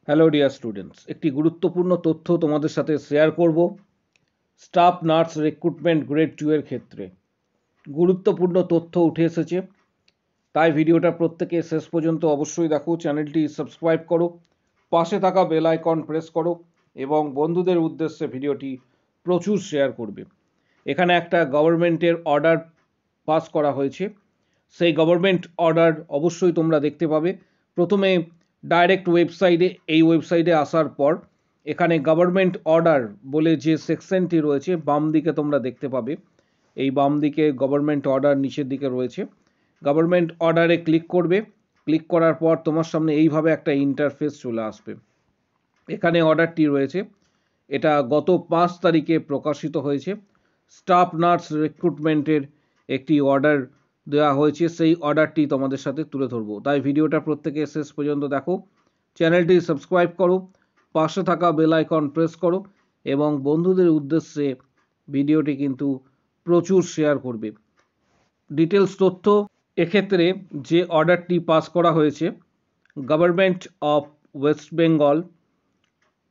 Hello dear students, একটি গুরুত্বপূর্ণ তথ্য তোমাদের সাথে শেয়ার করব। স্টাফ নার্স রিক্রুটমেন্ট গ্রেড 2 এর ক্ষেত্রে গুরুত্বপূর্ণ তথ্য উঠে এসেছে, তাই ভিডিওটা প্রত্যেকে শেষ পর্যন্ত অবশ্যই দেখো। চ্যানেলটি সাবস্ক্রাইব করো, পাশে থাকা বেল আইকন প্রেস করো এবং বন্ধুদের উদ্দেশ্যে ভিডিওটি প্রচুর শেয়ার করবে। এখানে একটা গভর্নমেন্টের অর্ডার পাস করা হয়েছে, সেই গভর্নমেন্ট অর্ডার অবশ্যই তোমরা দেখতে পাবে। প্রথমে ডাইরেক্ট ওয়েবসাইটে, এই ওয়েবসাইটে আসার পর এখানে গভর্নমেন্ট অর্ডার বলে যে সেকশনটি রয়েছে বাম দিকে তোমরা দেখতে পাবে। এই বাম দিকে গভর্নমেন্ট অর্ডার নিচের দিকে রয়েছে। গভর্নমেন্ট অর্ডারে ক্লিক করবে, ক্লিক করার পর তোমার সামনে এইভাবে একটা ইন্টারফেস চলে আসবে। এখানে অর্ডারটি রয়েছে, এটা গত 5 তারিখে প্রকাশিত হয়েছে। স্টাফ নার্স রিক্রুটমেন্টের একটি অর্ডার দেওয়া হয়েছে, সেই অর্ডারটি তোমাদের সাথে তুলে ধরবো, তাই ভিডিওটা প্রত্যেকে শেষ পর্যন্ত দেখো। চ্যানেলটি সাবস্ক্রাইব করো, পাশে থাকা বেল আইকন প্রেস করো এবং বন্ধুদের উদ্দেশ্যে ভিডিওটি কিন্তু প্রচুর শেয়ার করবে। ডিটেলস তথ্য, এক্ষেত্রে যে অর্ডারটি পাস করা হয়েছে government of West Bengal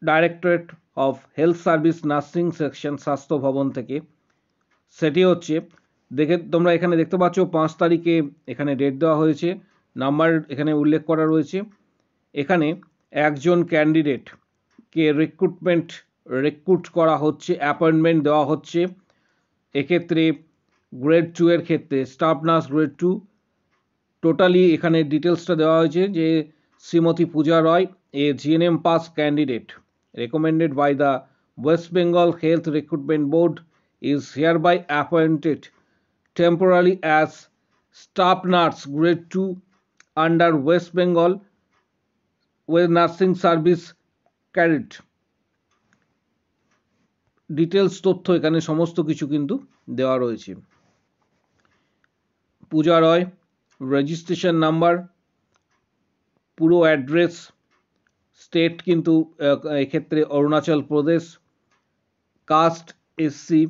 directorate of health service nursing section স্বাস্থ্য ভবন থেকে, সেটি হচ্ছে তোমরা এখানে দেখতে পাচ্ছ 5 তারিখে এখানে ডেট দেওয়া হয়েছে, নাম্বার এখানে উল্লেখ করা রয়েছে। এখানে একজন ক্যান্ডিডেটকে রিক্রুট করা হচ্ছে, অ্যাপয়েন্টমেন্ট দেওয়া হচ্ছে। এক্ষেত্রে গ্রেড 2 এর ক্ষেত্রে স্টাফ নার্স গ্রেড 2, টোটালি এখানে ডিটেলসটা দেওয়া হয়েছে যে Shrimati Puja Roy, a GNM pass candidate recommended by the West Bengal Health Recruitment Board is hereby appointed temporarily as staff nurse grade 2 under West Bengal Nursing Service Cadet। Details তথ্য এখানে সমস্ত কিছু কিন্তু দেওয়া রয়েছে। পূজা রয়, রেজিস্ট্রেশন নাম্বার, পুরো অ্যাড্রেস, স্টেট কিন্তু এক্ষেত্রে Arunachal Pradesh, caste SC,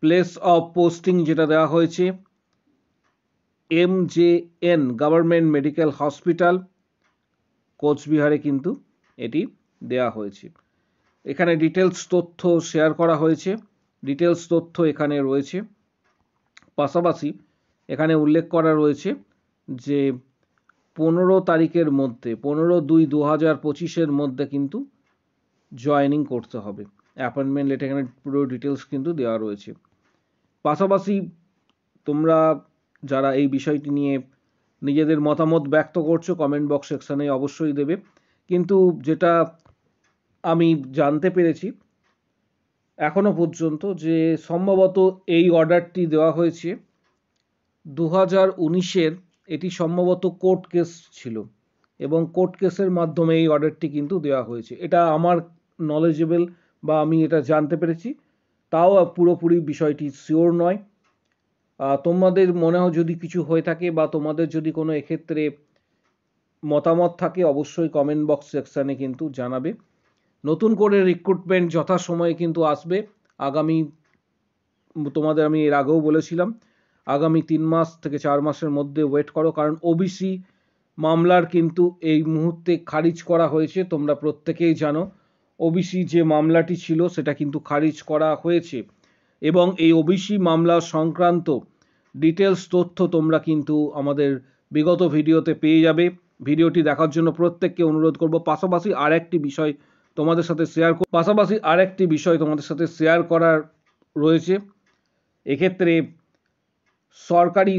place of posting যেটা দেওয়া হয়েছে MJN গভর্নমেন্ট মেডিকেল হসপিটাল, কোচবিহারে কিন্তু এটি দেওয়া হয়েছে। এখানে ডিটেলস তথ্য শেয়ার করা হয়েছে, ডিটেলস তথ্য এখানে রয়েছে। পাশাপাশি এখানে উল্লেখ করা রয়েছে যে 15 তারিখের মধ্যে, 15/2/2025 মধ্যে কিন্তু জয়েনিং করতে হবে। অ্যাপয়েন্টমেন্ট লেটার, এখানে পুরো ডিটেলস কিন্তু দেওয়া রয়েছে। পাশাপাশি তোমরা যারা এই বিষয়টি নিয়ে নিজেদের মতামত ব্যক্ত করছো কমেন্ট বক্স সেকশানে অবশ্যই দেবে। কিন্তু যেটা আমি জানতে পেরেছি এখনো পর্যন্ত, যে সম্ভবত এই অর্ডারটি দেওয়া হয়েছে 2019-এর, এটি সম্ভবত কোর্ট কেস ছিল এবং কোর্ট কেসের মাধ্যমে এই অর্ডারটি কিন্তু দেওয়া হয়েছে। এটা আমার নলেজেবল বা আমি এটা জানতে পেরেছি, তাও পুরোপুরি বিষয়টি শিওর নয়। তোমাদের মনে হয় যদি কিছু হয়ে থাকে বা তোমাদের যদি কোনো এক্ষেত্রে মতামত থাকে অবশ্যই কমেন্ট বক্স সেকশানে কিন্তু জানাবে। নতুন করে রিক্রুটমেন্ট যথাসময়ে কিন্তু আসবে। আগামী, তোমাদের আমি এর আগেও বলেছিলাম, আগামী 3 মাস থেকে 4 মাসের মধ্যে ওয়েট করো, কারণ ওবিসি মামলার কিন্তু এই মুহূর্তে খারিজ করা হয়েছে। তোমরা প্রত্যেকেই জানো ওবিসি যে মামলাটি ছিল সেটা কিন্তু খারিজ করা হয়েছে এবং এই ওবিসি মামলা সংক্রান্ত ডিটেলস তথ্য তোমরা কিন্তু আমাদের বিগত ভিডিওতে পেয়ে যাবে। ভিডিওটি দেখার জন্য প্রত্যেককে অনুরোধ করব। পাশাপাশি আরেকটি বিষয় তোমাদের সাথে শেয়ার করার রয়েছে। এক্ষেত্রে সরকারি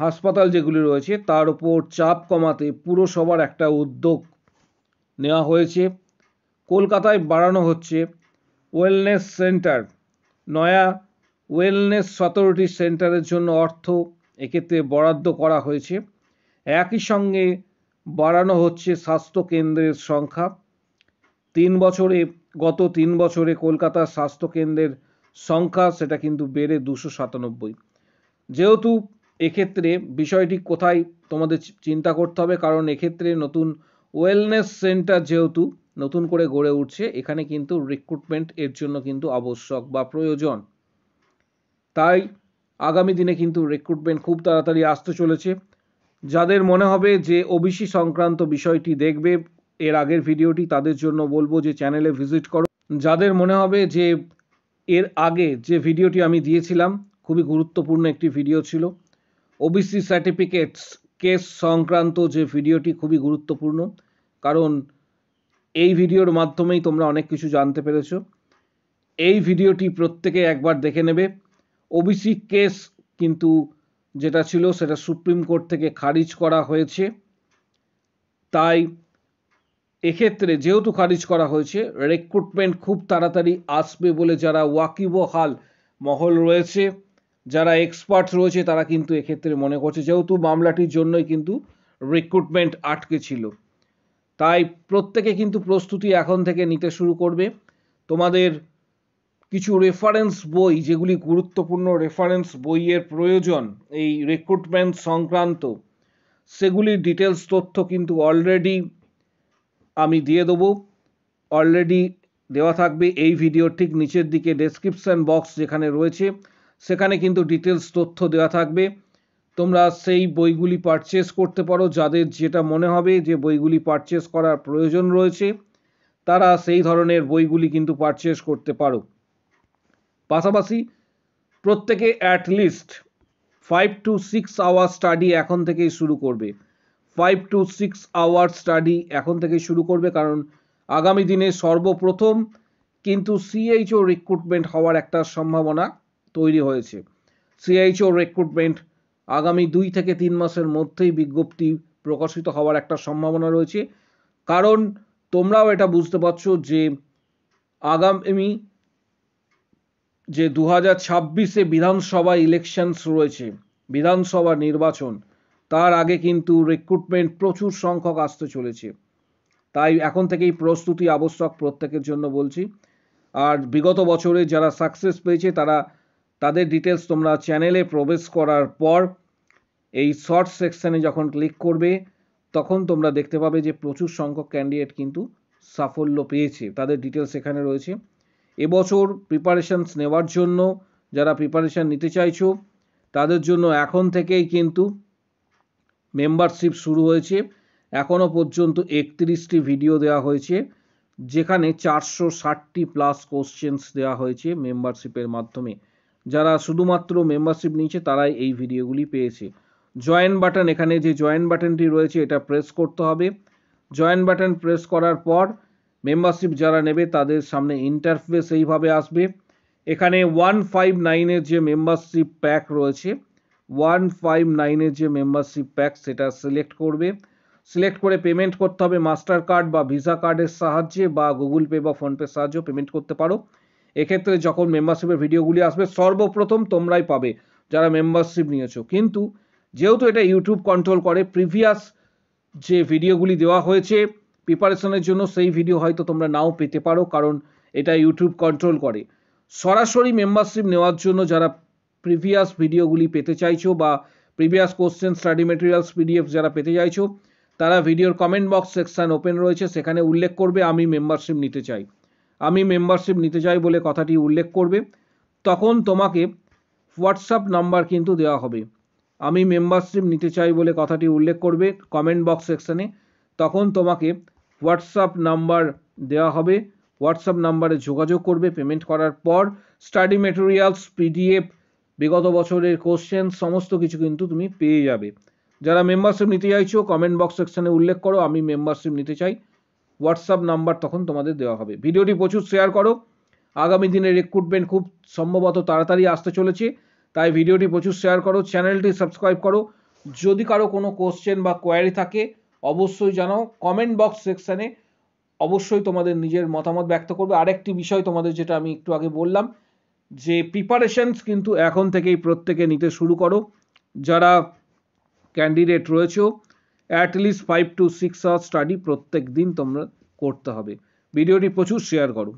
হাসপাতাল যেগুলি রয়েছে তার উপর চাপ কমাতে পুরসভার একটা উদ্যোগ নেওয়া হয়েছে। কলকাতায় বাড়ানো হচ্ছে ওয়েলনেস সেন্টার, নয়া ওয়েলনেস অথরিটি সেন্টারের জন্য অর্থ এক্ষেত্রে বরাদ্দ করা হয়েছে। একই সঙ্গে বাড়ানো হচ্ছে স্বাস্থ্য কেন্দ্রের সংখ্যা। গত 3 বছরে কলকাতার স্বাস্থ্যকেন্দ্রের সংখ্যা সেটা কিন্তু বেড়ে 297। যেহেতু এক্ষেত্রে বিষয়টি কোথায় তোমাদের চিন্তা করতে হবে, কারণ এক্ষেত্রে নতুন ওয়েলনেস সেন্টার যেহেতু নতুন করে গড়ে উঠছে, এখানে কিন্তু রিক্রুটমেন্ট এর জন্য কিন্তু আবশ্যক বা প্রয়োজন। তাই আগামী দিনে কিন্তু রিক্রুটমেন্ট খুব তাড়াতাড়ি আসতে চলেছে। যাদের মনে হবে যে ওবিসি সংক্রান্ত বিষয়টি দেখবে, এর আগের ভিডিওটি, তাদের জন্য বলবো যে চ্যানেলে ভিজিট করো। যাদের মনে হবে যে এর আগে যে ভিডিওটি আমি দিয়েছিলাম খুবই গুরুত্বপূর্ণ একটি ভিডিও ছিল, ওবিসি সার্টিফিকেটস কেস সংক্রান্ত যে ভিডিওটি খুবই গুরুত্বপূর্ণ, কারণ এই ভিডিওর মাধ্যমেই তোমরা অনেক কিছু জানতে পেরেছো। এই ভিডিওটি প্রত্যেকে একবার দেখে নেবে। ওবিসি কেস কিন্তু যেটা ছিল সেটা সুপ্রিম কোর্ট থেকে খারিজ করা হয়েছে, তাই এক্ষেত্রে যেহেতু খারিজ করা হয়েছে, রিক্রুটমেন্ট খুব তাড়াতাড়ি আসবে বলে যারা ওয়াকিবহাল মহল রয়েছে, যারা এক্সপার্ট রয়েছে, তারা কিন্তু এক্ষেত্রে মনে করছে, যেহেতু মামলাটির জন্যই কিন্তু রিক্রুটমেন্ট আটকে ছিল, তাই প্রত্যেকে কিন্তু প্রস্তুতি এখন থেকে নিতে শুরু করবে। তোমাদের কিছু রেফারেন্স বই, যেগুলি গুরুত্বপূর্ণ রেফারেন্স বইয়ের প্রয়োজন এই রিক্রুটমেন্ট সংক্রান্ত, সেগুলির ডিটেলস তথ্য কিন্তু অলরেডি আমি দিয়ে দেবো। অলরেডি দেওয়া থাকবে এই ভিডিওর ঠিক নিচের দিকে ডেসক্রিপশন বক্স যেখানে রয়েছে, সেখানে কিন্তু ডিটেলস তথ্য দেওয়া থাকবে। তোমরা সেই বইগুলি পারচেস করতে পারো। যাদের যেটা মনে হবে যে বইগুলি পারচেস করার প্রয়োজন রয়েছে, তারা সেই ধরনের বইগুলি কিন্তু পারচেস করতে পারো। পাশাপাশি প্রত্যেকে অ্যাটলিস্ট 5 to 6 আওয়ার স্টাডি এখন থেকেই শুরু করবে। 5 to 6 আওয়ার স্টাডি এখন থেকেই শুরু করবে, কারণ আগামী দিনে সর্বপ্রথম কিন্তু সিএইচও রিক্রুটমেন্ট হওয়ার একটা সম্ভাবনা তৈরি হয়েছে। সিএইচও রিক্রুটমেন্ট আগামী 2 থেকে 3 মাসের মধ্যেই বিজ্ঞপ্তি প্রকাশিত হওয়ার একটা সম্ভাবনা রয়েছে, কারণ তোমরাও এটা বুঝতে পারছো যে আগামী যে 2026-এ বিধানসভা ইলেকশনস রয়েছে, বিধানসভা নির্বাচন, তার আগে কিন্তু রিক্রুটমেন্ট প্রচুর সংখ্যক আসতে চলেছে। তাই এখন থেকেই প্রস্তুতি আবশ্যক প্রত্যেকের জন্য বলছি। আর বিগত বছরে যারা সাকসেস পেয়েছে, তাদের ডিটেলস তোমরা চ্যানেলে প্রবেশ করার পর এই শর্ট সেকশনে যখন ক্লিক করবে, তখন তোমরা দেখতে পাবে যে প্রচুর সংখ্যক ক্যান্ডিডেট কিন্তু সাফল্য পেয়েছে, তাদের ডিটেলস এখানে রয়েছে। এবছর প্রিপারেশনস নেওয়ার জন্য যারা প্রিপারেশন নিতে চাইছো, তাদের জন্য এখন থেকেই কিন্তু মেম্বারশিপ শুরু হয়েছে। এখনও পর্যন্ত 31টি ভিডিও দেওয়া হয়েছে, যেখানে 460টি প্লাস কোশ্চেন্স দেওয়া হয়েছে মেম্বারশিপের মাধ্যমে। যারা শুধুমাত্র মেম্বারশিপ নিয়েছে তারাই এই ভিডিওগুলি পেয়েছে। জয়েন বাটন, এখানে যে জয়েন বাটনটি রয়েছে এটা প্রেস করতে হবে। জয়েন বাটন প্রেস করার পর মেম্বারশিপ যারা নেবে তাদের সামনে ইন্টারফেস এইভাবে আসবে। এখানে 159-এর যে মেম্বারশিপ প্যাক রয়েছে, 159-এর যে মেম্বারশিপ প্যাক, সেটা সিলেক্ট করবে। সিলেক্ট করে পেমেন্ট করতে হবে মাস্টার কার্ড বা ভিসা কার্ডের সাহায্যে, বা গুগল পে বা ফোনপের সাহায্যে পেমেন্ট করতে পারো। এক্ষেত্রে যখন মেম্বারশিপের ভিডিওগুলি আসবে সর্বপ্রথম তোমরাই পাবে যারা মেম্বারশিপ নিয়েছো। কিন্তু যেহেতু এটা ইউটিউব কন্ট্রোল করে, প্রিভিয়াস যে ভিডিওগুলি দেওয়া হয়েছে প্রিপারেশনের জন্য, সেই ভিডিও হয়তো তোমরা নাও পেতে পারো, কারণ এটা ইউটিউব কন্ট্রোল করে। সরাসরি মেম্বারশিপ নেওয়ার জন্য যারা প্রিভিয়াস ভিডিওগুলি পেতে চাইছো, বা previous question study materials PDF যারা পেতে চাইছো, তারা ভিডিওর কমেন্ট বক্স সেকশন ওপেন রয়েছে, সেখানে উল্লেখ করবে আমি মেম্বারশিপ নিতে চাই। আমি মেম্বারশিপ নিতে চাই বলে কথাটি উল্লেখ করবে। তখন তোমাকে হোয়াটসঅ্যাপ নাম্বার কিন্তু দেওয়া হবে। আমি মেম্বারশিপ নিতে চাই বলে কথাটি উল্লেখ করবে কমেন্ট বক্স সেকশনে, তখন তোমাকে হোয়াটসঅ্যাপ নাম্বার দেওয়া হবে। হোয়াটসঅ্যাপ নাম্বারে যোগাযোগ করবে। পেমেন্ট করার পর স্টাডি মেটেরিয়ালস, পিডিএফ, বিগত বছরের কোশ্চেন, সমস্ত কিছু কিন্তু তুমি পেয়ে যাবে। যারা মেম্বারশিপ নিতে চাইছো কমেন্ট বক্স সেকশনে উল্লেখ করো আমি মেম্বারশিপ নিতে চাই, হোয়াটসঅ্যাপ নাম্বার তখন তোমাদের দেওয়া হবে। ভিডিওটি প্রচুর শেয়ার করো। আগামী দিনে রিক্রুটমেন্ট খুব সম্ভবত তাড়াতাড়ি আসতে চলেছে, তাই ভিডিওটি প্রচুর শেয়ার করো, চ্যানেলটি সাবস্ক্রাইব করো। যদি কারো কোনো কোশ্চেন বা কোয়ারি থাকে অবশ্যই জানাও কমেন্ট বক্স সেকশনে, অবশ্যই তোমাদের নিজের মতামত ব্যক্ত করবে। আরেকটি বিষয় তোমাদের, যেটা আমি একটু আগে বললাম, যে প্রিপারেশনস কিন্তু এখন থেকেই প্রত্যেকে নিতে শুরু করো। যারা ক্যান্ডিডেট রয়েছে, অ্যাটলিস্ট 5 to 6 আওয়ার স্টাডি প্রত্যেক দিন তোমরা করতে হবে। ভিডিওটি প্রচুর শেয়ার করো।